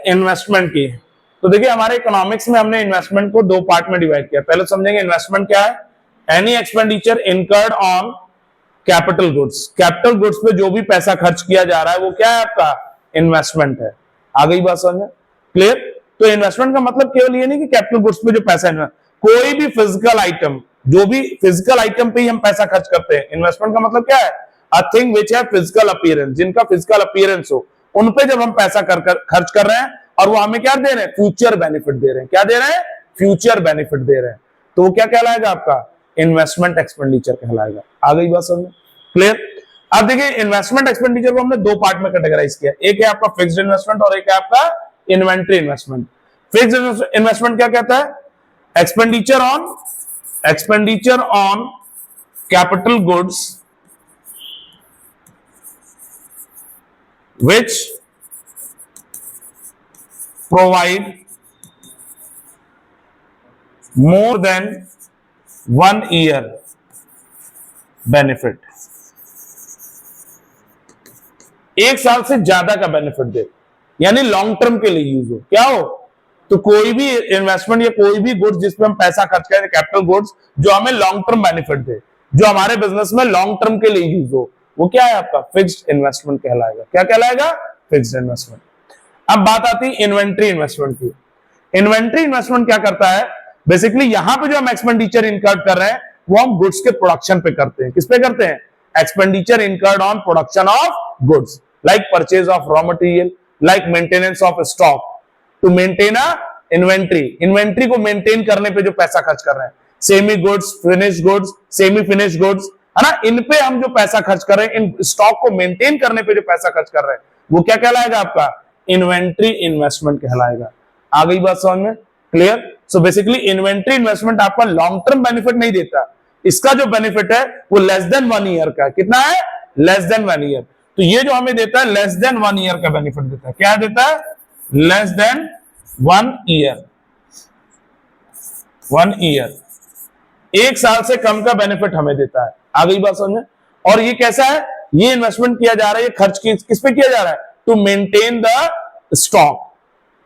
Investment की। तो देखिए हमारे इकोनॉमिक्स में हमने इन्वेस्टमेंट को दो पार्ट में डिवाइड किया। पहले समझेंगे इन्वेस्टमेंट क्या है। Any expenditure incurred on capital goods, capital goods पे जो भी पैसा खर्च किया जा रहा है वो क्या है आपका इन्वेस्टमेंट है। आ गई बात समझ में? क्लियर? तो इन्वेस्टमेंट का मतलब केवल ये नहीं कि कैपिटल गुड्स पे जो पैसा है, कोई भी फिजिकल आइटम, जो भी फिजिकल आइटम पे ही हम पैसा खर्च करते हैं। इन्वेस्टमेंट का मतलब क्या है? अ थिंग विच है फिजिकल अपीयरेंस, जिनका फिजिकल अपीयरेंस हो, उन पे जब हम पैसा खर्च कर रहे हैं और वो हमें क्या दे रहे हैं? फ्यूचर बेनिफिट दे रहे हैं। क्या दे रहे हैं? फ्यूचर बेनिफिट दे रहे हैं। तो वो क्या कहलाएगा आपका? इन्वेस्टमेंट एक्सपेंडिचर कहलाएगा। आ गई बात समझ में? क्लियर? अब देखिए इन्वेस्टमेंट एक्सपेंडिचर को हमने दो पार्ट में कैटेगराइज किया। एक है आपका फिक्स्ड इन्वेस्टमेंट और एक है आपका इन्वेंटरी इन्वेस्टमेंट। फिक्स्ड इन्वेस्टमेंट क्या कहता है? Expenditure on capital goods which provide more than 1 year benefit, एक साल से ज्यादा का बेनिफिट दे, यानी लॉन्ग टर्म के लिए यूज हो। क्या हो? तो कोई भी इन्वेस्टमेंट या कोई भी गुड्स जिसपे हम पैसा खर्च करें, कैपिटल गुड्स, जो हमें लॉन्ग टर्म बेनिफिट दे, जो हमारे बिजनेस में लॉन्ग टर्म के लिए यूज हो, वो क्या है आपका? फिक्स्ड इन्वेस्टमेंट कहलाएगा। क्या कहलाएगा? Fixed investment. अब बात आती है इन्वेंटरी इन्वेस्टमेंट की। इन्वेंटरी इन्वेस्टमेंट क्या करता है? बेसिकली यहां पे जो हम एक्सपेंडिचर इनकर्ड कर रहे हैं वो हम गुड्स के प्रोडक्शन पे करते हैं। किस पे करते हैं? Expenditure incurred on production of goods, like purchase of raw material, like maintenance of stock, to maintain a inventory, inventory को मेंटेन करने पे जो पैसा खर्च कर रहे हैं, semi goods, finish goods, semi finish goods, है ना, इन पे हम जो पैसा खर्च कर रहे हैं, इन स्टॉक को मेंटेन करने पे जो पैसा खर्च कर रहे हैं, वो क्या कहलाएगा आपका? इन्वेंट्री इन्वेस्टमेंट कहलाएगा। आ गई बात समझ में? Clear? So basically inventory investment आपका लॉन्ग टर्म बेनिफिट नहीं देता, इसका जो बेनिफिट है वो लेस देन 1 ईयर का। कितना है? Less than 1 year. तो ये जो हमें देता है लेस देन 1 ईयर का बेनिफिट देता है। क्या देता है? लेस देन 1 ईयर, 1 ईयर, एक साल से कम का बेनिफिट हमें देता है। आ गई बात समझ में? और ये कैसा है? ये इन्वेस्टमेंट किया जा रहा है, ये खर्च किस पे किया जा रहा है? टू मेंटेन द स्टॉक,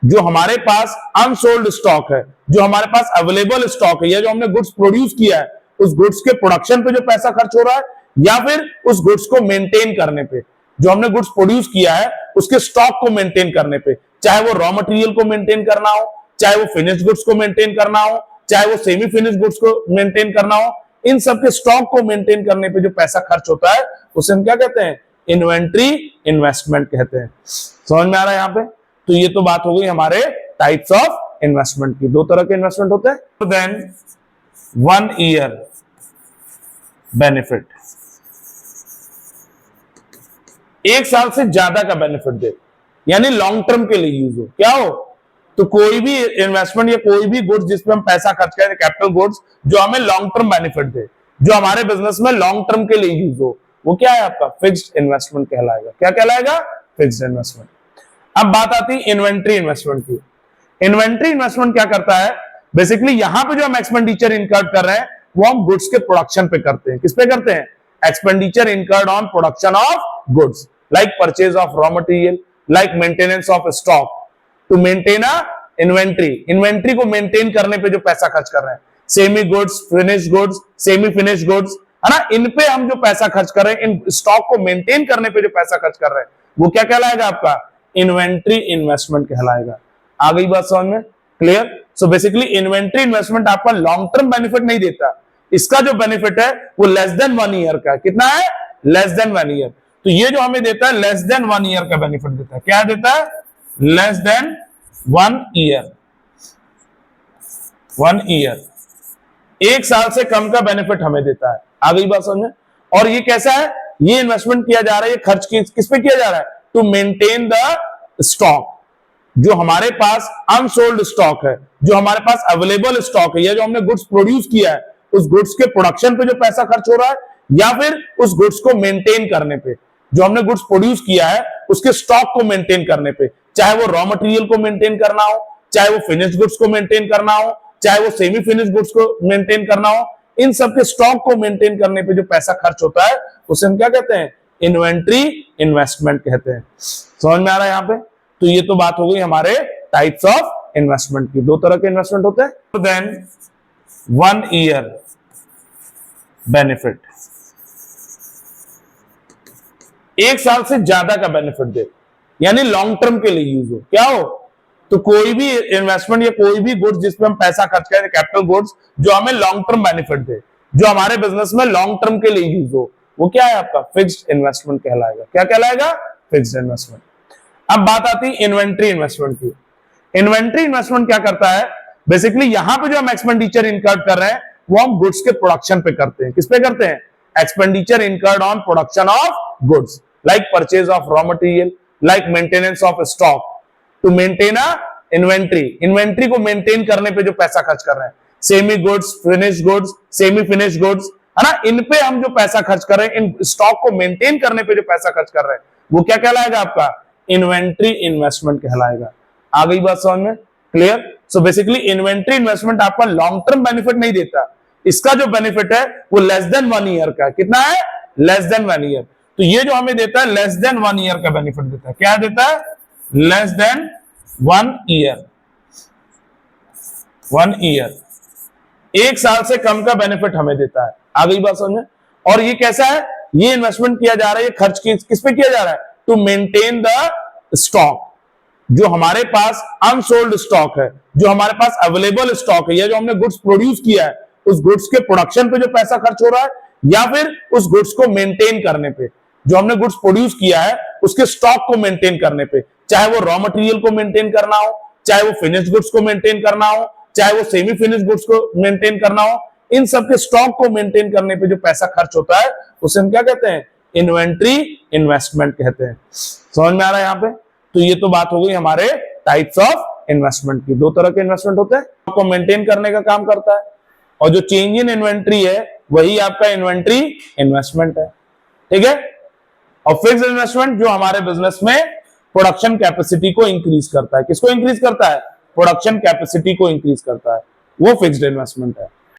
जो हमारे पास अनसोल्ड स्टॉक है, जो हमारे पास अवेलेबल स्टॉक है, या जो हमने गुड्स प्रोड्यूस किया है, उस गुड्स के प्रोडक्शन पे जो पैसा खर्च हो रहा है, या फिर उस गुड्स को मेंटेन करने पे, जो हमने गुड्स प्रोड्यूस किया है उसके स्टॉक को मेंटेन करने पे, चाहे वो रॉ मटेरियल को मेंटेन करना हो, चाहे वो फिनिश गुड्स को मेंटेन करना हो, चाहे वो सेमी फिनिश गुड्स को मेंटेन करना हो, इन सब के स्टॉक को मेंटेन करने पे जो पैसा खर्च होता है उसे हम क्या कहते हैं? इन्वेंट्री इन्वेस्टमेंट कहते हैं। समझ में आ रहा है यहाँ पे? तो ये तो बात हो गई हमारे टाइप्स ऑफ इन्वेस्टमेंट की। दो तरह के इन्वेस्टमेंट होते हैं। देन 1 ईयर बेनिफिट, एक साल से ज्यादा का बेनिफिट दे, यानी लॉन्ग टर्म के लिए यूज हो। क्या हो? तो कोई भी इन्वेस्टमेंट या कोई भी गुड्स जिसपे हम पैसा खर्च करें, कैपिटल गुड्स, जो हमें लॉन्ग टर्म बेनिफिट दे, जो हमारे बिजनेस में लॉन्ग टर्म के लिए यूज हो, वो क्या है आपका? फिक्स्ड इन्वेस्टमेंट कहलाएगा। क्या कहलाएगा? Fixed investment. अब बात आती है इन्वेंट्री इन्वेस्टमेंट की। इन्वेंट्री इन्वेस्टमेंट क्या करता है? बेसिकली यहां पे जो हम एक्सपेंडिचर इनकर्ड कर रहे हैं वो हम गुड्स के प्रोडक्शन पे करते हैं। किस पे करते हैं? Expenditure incurred on production of goods, like purchase of raw material, like maintenance of stock, to maintain a inventory, inventory को मेंटेन करने पे जो पैसा खर्च कर रहे हैं, semi goods, finish goods, semi finish goods, है ना, इन पे हम जो पैसा खर्च कर रहे हैं, इन स्टॉक को मेंटेन करने पे जो पैसा खर्च कर रहे हैं, वो क्या कहलाएगा आपका? इन्वेंट्री इन्वेस्टमेंट कहलाएगा। आ गई बात समझ में? Clear? So basically inventory investment आपका लॉन्ग टर्म बेनिफिट नहीं देता, इसका जो बेनिफिट है वो लेस देन 1 ईयर का। कितना है? Less than 1 year. तो ये जो हमें देता है लेस देन 1 ईयर का बेनिफिट देता है। क्या देता है? लेस देन 1 ईयर, 1 ईयर, एक साल से कम का बेनिफिट हमें देता है। आ गई बात समझ में? और ये कैसा है? ये इन्वेस्टमेंट किया जा रहा है, ये खर्च किस पे किया जा रहा है? टू मेंटेन द स्टॉक, जो हमारे पास अनसोल्ड स्टॉक है, जो हमारे पास अवेलेबल स्टॉक है, या जो हमने गुड्स प्रोड्यूस किया है, उस गुड्स के प्रोडक्शन पे जो पैसा खर्च हो रहा है, या फिर उस गुड्स को मेंटेन करने पे, जो हमने गुड्स प्रोड्यूस किया है उसके स्टॉक को मेंटेन करने पे, चाहे वो रॉ मटेरियल को मेंटेन करना हो, चाहे वो फिनिश गुड्स को मेंटेन करना हो, चाहे वो सेमी फिनिश गुड्स को मेंटेन करना हो, इन सब के स्टॉक को मेंटेन करने पे जो पैसा खर्च होता है उसे हम क्या कहते हैं? इन्वेंट्री इन्वेस्टमेंट कहते हैं। समझ में आ रहा है यहाँ पे? तो तो ये तो बात हो गई हमारे टाइप्स ऑफ इन्वेस्टमेंट की। दो तरह के इन्वेस्टमेंट होते हैं। देन 1 ईयर बेनिफिट, एक साल से ज्यादा का बेनिफिट दे, यानी लॉन्ग टर्म के लिए यूज हो। क्या हो? तो कोई भी इन्वेस्टमेंट या कोई भी गुड्स जिसपे हम पैसा खर्च करें, कैपिटल गुड्स, जो हमें लॉन्ग टर्म बेनिफिट दे, जो हमारे बिजनेस में लॉन्ग टर्म के लिए यूज हो, वो क्या है आपका? फिक्स्ड इन्वेस्टमेंट कहलाएगा। क्या कहलाएगा? Fixed investment. अब बात आती है इन्वेंट्री इन्वेस्टमेंट की। इन्वेंट्री इन्वेस्टमेंट क्या करता है? बेसिकली यहां पे जो हम एक्सपेंडिचर इनकर्ड कर रहे हैं वो हम गुड्स के प्रोडक्शन पे करते हैं। किस पे करते हैं? Expenditure incurred on production of goods, like purchase of raw material, like maintenance of stock, to maintain a inventory. Inventory को मेंटेन करने पे जो पैसा खर्च कर रहे हैं, semi goods, finish goods, semi finish goods, है ना, इन पे हम जो पैसा खर्च कर रहे हैं, इन स्टॉक को मेंटेन करने पे जो पैसा खर्च कर रहे हैं, वो क्या कहलाएगा आपका? इन्वेंट्री इन्वेस्टमेंट कहलाएगा। आ गई बात समझ में? Clear? So basically inventory investment आपका लॉन्ग टर्म बेनिफिट नहीं देता, इसका जो बेनिफिट है वो लेस देन 1 ईयर का। कितना है? Less than 1 year. तो ये जो हमें देता है लेस देन 1 ईयर का बेनिफिट देता है। क्या देता है? Less than 1 year. 1 ईयर, एक साल से कम का बेनिफिट हमें देता है। आ गई बात समझ में? और ये कैसा है? ये इन्वेस्टमेंट किया जा रहा है, ये खर्च किस पे किया जा रहा है? टू मेंटेन द स्टॉक, जो हमारे पास अनसोल्ड स्टॉक है, जो हमारे पास अवेलेबल स्टॉक है, या जो हमने गुड्स प्रोड्यूस किया है, उस गुड्स के प्रोडक्शन पे जो पैसा खर्च हो रहा है, या फिर उस गुड्स को मेंटेन करने पे, जो हमने गुड्स प्रोड्यूस किया है उसके स्टॉक को मेंटेन करने पे, चाहे वो रॉ मटेरियल को मेंटेन करना हो, चाहे वो फिनिश गुड्स को मेंटेन करना हो, चाहे वो सेमी फिनिश गुड्स को मेंटेन करना हो, इन सब के स्टॉक को मेंटेन करने पे जो पैसा खर्च होता है उसे हम क्या कहते हैं? इन्वेंट्री इन्वेस्टमेंट कहते हैं। समझ में आ रहा है यहाँ पे? तो ये तो बात हो गई हमारे टाइप्स ऑफ इन्वेस्टमेंट की। दो तरह के इन्वेस्टमेंट होते हैं, आपको मेंटेन करने का काम करता है, और जो चेंज इन इन्वेंट्री है वही आपका इन्वेंट्री इन्वेस्टमेंट है। ठीक है? और फिक्स्ड इन्वेस्टमेंट जो हमारे बिजनेस में प्रोडक्शन कैपेसिटी को इंक्रीज करता है। किसको इंक्रीज करता है? प्रोडक्शन कैपेसिटी को इंक्रीज करता है, वो फिक्स्ड इन्वेस्टमेंट है।